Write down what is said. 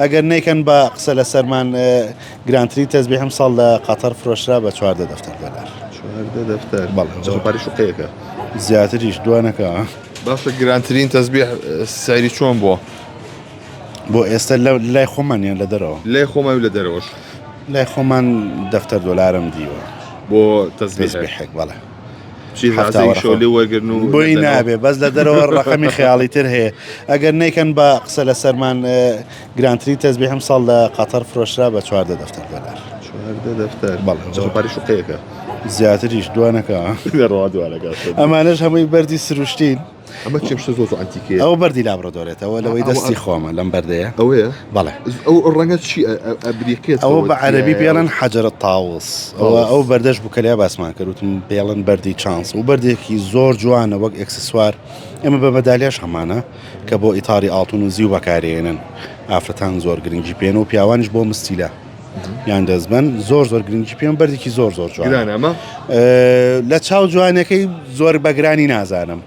ئەگەر نیکەن بە قسە لە سەرمان گرانتری تەزبیحم ساڵ لە قەتەر فرۆشرا بە 14 دەفتەر دۆلار. 14 دەفتەر بەڵێ. جەپاری شوقەیەکە زیاتریش دوانەکە باشە گرانترین تەزبیح سەیری چۆن بووە بۆ ئێستا لای خۆمانیان لە دەرەوە لێ خۆمە و لە دەرەوەش لای خۆمان دەفتەر دۆلارم دیوە بۆ تەزبیح تەزبیحێک بەڵێ چی هازەی شۆلی وەرگرن و بۆی نابێ بەس لە دەرەوە ڕقەمی خەیاڵی تر هەیە ئەگەر نیکەن بە قسە لە سەرمان گرانتری تەزبیحم ساڵ لە قەتەر فرۆشرا بە 14 دەفتەر دۆلار. 14 دەفتەر بەڵێ. جەپاری شوقەیەکە زیاتریش دوانەکە ڕوا دوانەکە ئەمانش هەمووی بەردی سروشتین ئەمە چێشتە زۆر ئەنتیکەیە ئەو بەردی لابرەدۆرێتەوە لەوەی دەستی خۆمە لەم بەردەیە ئەوەیە بەڵێ ئەو ڕەنگە چی ئەبریکێت ئەوە بە عەرەبی پێڵەن حەجەرە تاوس ئەو بەردەش بووکەلیا باسمان کردوتم پێڵەن بەردی چانس و بەردێکی زۆر جوانە وەک ئەکسسوار ئێمە بە مەدالیاش هەمانە کە بۆ ئیتاری ئاڵتون و زیو بەکارێنن ئافرەتان زۆر گرنگی پێن و پیاوانش بۆ مستیلە یان دەزبن زۆر گرنگی پێم بەردێکی زۆر جوان گرانە ئەمە لە چاو جوانەکەی زۆر بەگرانی نازانم